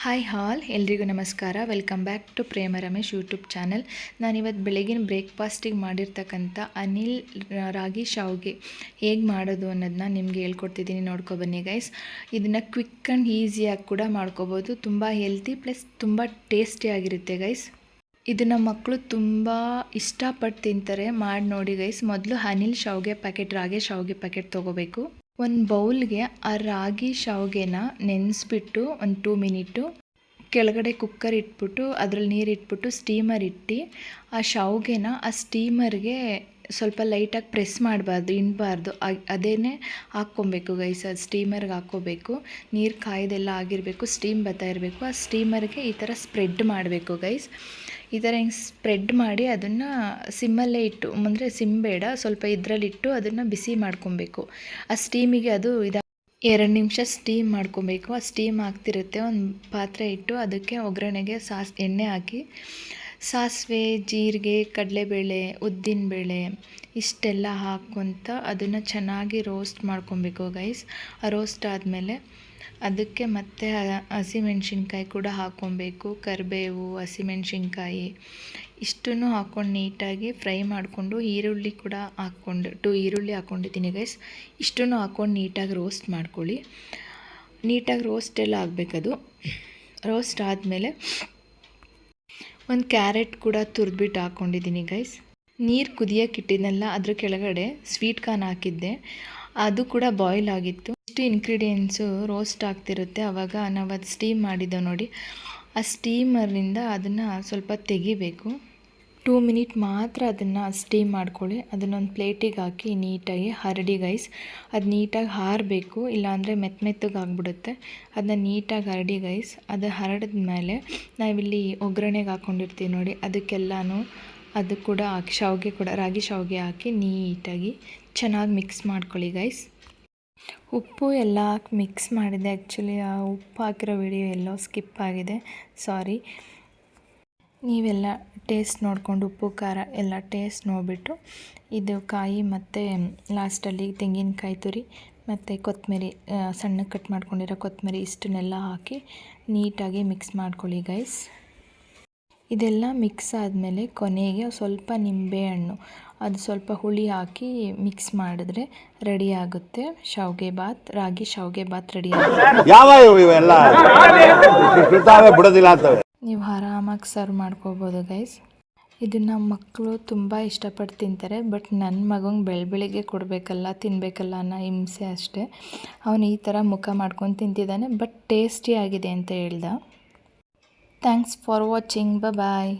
Hi all ಎಲ್ರಿಗೂ ನಮಸ್ಕಾರ. Welcome back to Prema Ramesh YouTube channel. ನಾನಿವತ್ತು ಬೆಳಗಿನ ಬ್ರೇಕ್ಫಾಸ್ಟಿಗೆ ಮಾಡಿರ್ತಕ್ಕಂಥ ಅನಿಲ್ ರಾಗಿ ಶಾವ್ಗೆ ಹೇಗೆ ಮಾಡೋದು ಅನ್ನೋದನ್ನ ನಿಮಗೆ ಹೇಳ್ಕೊಡ್ತಿದ್ದೀನಿ. ನೋಡ್ಕೊಬನ್ನಿ ಗೈಸ್. ಇದನ್ನು ಕ್ವಿಕ್ ಆ್ಯಂಡ್ ಈಸಿಯಾಗಿ ಕೂಡ ಮಾಡ್ಕೋಬೋದು. ತುಂಬ ಹೆಲ್ತಿ ಪ್ಲಸ್ ತುಂಬ ಟೇಸ್ಟಿಯಾಗಿರುತ್ತೆ ಗೈಸ್. ಇದನ್ನು ಮಕ್ಕಳು ತುಂಬ ಇಷ್ಟಪಟ್ಟು ತಿಂತಾರೆ. ಮಾಡಿ ನೋಡಿ ಗೈಸ್. ಮೊದಲು ಅನಿಲ್ ಶಾವ್ಗೆ ಪ್ಯಾಕೆಟ್, ರಾಗಿ ಶಾವ್ಗೆ ಪ್ಯಾಕೆಟ್ ತೊಗೋಬೇಕು. ಒಂದು ಬೌಲ್ಗೆ ಆ ರಾಗಿ ಶಾವ್ಗೆನ ನೆನೆಸ್ಬಿಟ್ಟು ಒಂದು 2 ಮಿನಿಟು ಕೆಳಗಡೆ ಕುಕ್ಕರ್ ಇಟ್ಬಿಟ್ಟು ಅದರಲ್ಲಿ ನೀರು ಇಟ್ಬಿಟ್ಟು ಸ್ಟೀಮರ್ ಇಟ್ಟು ಆ ಶಾವ್ಗೆನ ಆ ಸ್ಟೀಮರ್ಗೆ ಸ್ವಲ್ಪ ಲೈಟಾಗಿ ಪ್ರೆಸ್ ಮಾಡಬಾರ್ದು, ಇಣಬಾರ್ದು. ಅದೇನೇ ಹಾಕ್ಕೊಬೇಕು ಗೈಸ್. ಅದು ಸ್ಟೀಮರ್ಗೆ ಹಾಕ್ಕೋಬೇಕು. ನೀರು ಕಾಯ್ದೆಲ್ಲ ಆಗಿರಬೇಕು, ಸ್ಟೀಮ್ ಬರ್ತಾ ಇರಬೇಕು. ಆ ಸ್ಟೀಮರ್ಗೆ ಈ ಥರ ಸ್ಪ್ರೆಡ್ ಮಾಡಬೇಕು ಗೈಸ್. ಈ ಥರ ಹಿಂಗೆ ಸ್ಪ್ರೆಡ್ ಮಾಡಿ ಅದನ್ನು ಸಿಮ್ಮಲ್ಲೇ ಇಟ್ಟು, ಅಂದರೆ ಸಿಮ್ ಬೇಡ, ಸ್ವಲ್ಪ ಇದರಲ್ಲಿಟ್ಟು ಅದನ್ನು ಬಿಸಿ ಮಾಡ್ಕೊಬೇಕು. ಆ ಸ್ಟೀಮಿಗೆ ಅದು 2 ನಿಮಿಷ ಸ್ಟೀಮ್ ಮಾಡ್ಕೊಬೇಕು. ಆ ಸ್ಟೀಮ್ ಆಗ್ತಿರುತ್ತೆ. ಒಂದು ಪಾತ್ರೆ ಇಟ್ಟು ಅದಕ್ಕೆ ಒಗ್ಗರಣೆಗೆ ಎಣ್ಣೆ ಹಾಕಿ ಸಾಸಿವೆ, ಜೀರಿಗೆ, ಕಡಲೆಬೇಳೆ, ಉದ್ದಿನಬೇಳೆ ಇಷ್ಟೆಲ್ಲ ಹಾಕ್ಕೊತ ಅದನ್ನು ಚೆನ್ನಾಗಿ ರೋಸ್ಟ್ ಮಾಡ್ಕೊಬೇಕು ಗೈಸ್. ಆ ರೋಸ್ಟ್ ಆದಮೇಲೆ ಅದಕ್ಕೆ ಮತ್ತೆ ಹಸಿಮೆಣ್ಸಿನ್ಕಾಯಿ ಕೂಡ ಹಾಕ್ಕೊಬೇಕು. ಕರಿಬೇವು, ಹಸಿಮೆಣ್ಸಿನ್ಕಾಯಿ ಇಷ್ಟನ್ನು ಹಾಕ್ಕೊಂಡು ನೀಟಾಗಿ ಫ್ರೈ ಮಾಡಿಕೊಂಡು, ಈರುಳ್ಳಿ ಕೂಡ ಹಾಕ್ಕೊಂಡು 2 ಈರುಳ್ಳಿ ಹಾಕ್ಕೊಂಡಿದ್ದೀನಿ ಗೈಸ್. ಇಷ್ಟನ್ನು ಹಾಕ್ಕೊಂಡು ನೀಟಾಗಿ ರೋಸ್ಟ್ ಮಾಡ್ಕೊಳ್ಳಿ. ನೀಟಾಗಿ ರೋಸ್ಟ್ ಎಲ್ಲ ಆಗಬೇಕದು. ರೋಸ್ಟ್ ಆದಮೇಲೆ ಒಂದು ಕ್ಯಾರೆಟ್ ಕೂಡ ತುರಿದ್ಬಿಟ್ಟು ಹಾಕ್ಕೊಂಡಿದ್ದೀನಿ ಗೈಸ್. ನೀರು ಕುದಿಯೋಕೆ ಇಟ್ಟಿದ್ನಲ್ಲ, ಅದ್ರ ಕೆಳಗಡೆ ಸ್ವೀಟ್ ಕಾರ್ನ್ ಹಾಕಿದ್ದೆ. ಅದು ಕೂಡ ಬಾಯ್ಲ್ ಆಗಿತ್ತು. ಇಷ್ಟು ಇಂಗ್ರೀಡಿಯೆಂಟ್ಸು ರೋಸ್ಟ್ ಆಗ್ತಿರುತ್ತೆ. ಆವಾಗ ನಾವು ಅದು ಸ್ಟೀಮ್ ಮಾಡಿದ್ದೆವು ನೋಡಿ, ಆ ಸ್ಟೀಮರಿಂದ ಅದನ್ನು ಸ್ವಲ್ಪ ತೆಗಿಬೇಕು. 2 ಮಿನಿಟ್ ಮಾತ್ರ ಅದನ್ನು ಸ್ಟೀಮ್ ಮಾಡ್ಕೊಳ್ಳಿ. ಅದನ್ನೊಂದು ಪ್ಲೇಟಿಗೆ ಹಾಕಿ ನೀಟಾಗಿ ಹರಡಿ ಗೈಸ್. ಅದು ನೀಟಾಗಿ ಹಾರಬೇಕು, ಇಲ್ಲಾಂದರೆ ಮೆತ್ತಗೆ ಆಗಿಬಿಡುತ್ತೆ. ಅದನ್ನ ನೀಟಾಗಿ ಹರಡಿ ಗೈಸ್. ಅದು ಹರಡಿದ್ಮೇಲೆ ನಾವಿಲ್ಲಿ ಒಗ್ಗರಣೆಗೆ ಹಾಕ್ಕೊಂಡಿರ್ತೀವಿ ನೋಡಿ, ಅದಕ್ಕೆಲ್ಲನೂ ಅದು ಕೂಡ ಹಾಕಿ, ಶಾವಿಗೆ ಕೂಡ ರಾಗಿ ಶಾವಿಗೆ ಹಾಕಿ ನೀಟಾಗಿ ಚೆನ್ನಾಗಿ ಮಿಕ್ಸ್ ಮಾಡ್ಕೊಳ್ಳಿ ಗೈಸ್. ಉಪ್ಪು ಎಲ್ಲ ಹಾಕಿ ಮಿಕ್ಸ್ ಮಾಡಿದೆ. ಆ್ಯಕ್ಚುಲಿ ಆ ಉಪ್ಪು ಹಾಕಿರೋ ವಿಡಿಯೋ ಎಲ್ಲೋ ಸ್ಕಿಪ್ ಆಗಿದೆ, ಸಾರಿ. ನೀವೆಲ್ಲ ಟೇಸ್ಟ್ ನೋಡಿಕೊಂಡು ಉಪ್ಪು ಖಾರ ಎಲ್ಲ ಟೇಸ್ಟ್ ನೋಡಿಬಿಟ್ಟು ಇದು ಕಾಯಿ ಮತ್ತು ಲಾಸ್ಟಲ್ಲಿ ತೆಂಗಿನಕಾಯಿ ತುರಿ ಮತ್ತು ಕೊತ್ತಂಬರಿ, ಸಣ್ಣಗೆ ಕಟ್ ಮಾಡ್ಕೊಂಡಿರೋ ಕೊತ್ತಂಬರಿ ಇಷ್ಟನ್ನೆಲ್ಲ ಹಾಕಿ ನೀಟಾಗಿ ಮಿಕ್ಸ್ ಮಾಡ್ಕೊಳ್ಳಿ ಗೈಸ್. ಇದೆಲ್ಲ ಮಿಕ್ಸ್ ಆದಮೇಲೆ ಕೊನೆಗೆ ಸ್ವಲ್ಪ ನಿಂಬೆಹಣ್ಣು, ಅದು ಸ್ವಲ್ಪ ಹುಳಿ ಹಾಕಿ ಮಿಕ್ಸ್ ಮಾಡಿದ್ರೆ ರೆಡಿ ಆಗುತ್ತೆ ಶಾವ್ಗೆ ಬಾತ್. ರಾಗಿ ಶಾವ್ಗೆ ಬಾತ್ ರೆಡಿ ಆಗುತ್ತೆ. ನೀವು ಆರಾಮಾಗಿ ಸರ್ವ್ ಮಾಡ್ಕೋಬೋದು ಗೈಸ್. ಇದನ್ನು ಮಕ್ಕಳು ತುಂಬ ಇಷ್ಟಪಟ್ಟು ತಿಂತಾರೆ. ಬಟ್ ನನ್ನ ಮಗಂಗೆ ಬೆಳಗ್ಗೆ ಕೊಡಬೇಕಲ್ಲ, ತಿನ್ನಬೇಕಲ್ಲ ಅನ್ನೋ ಹಿಂಸೆ ಅಷ್ಟೇ. ಅವನು ಈ ಥರ ಮುಖ ಮಾಡ್ಕೊಂಡು ತಿಂತಿದ್ದಾನೆ. ಬಟ್ ಟೇಸ್ಟಿ ಆಗಿದೆ ಅಂತ ಹೇಳ್ದ. Thanks for watching. ಬಾಯ್.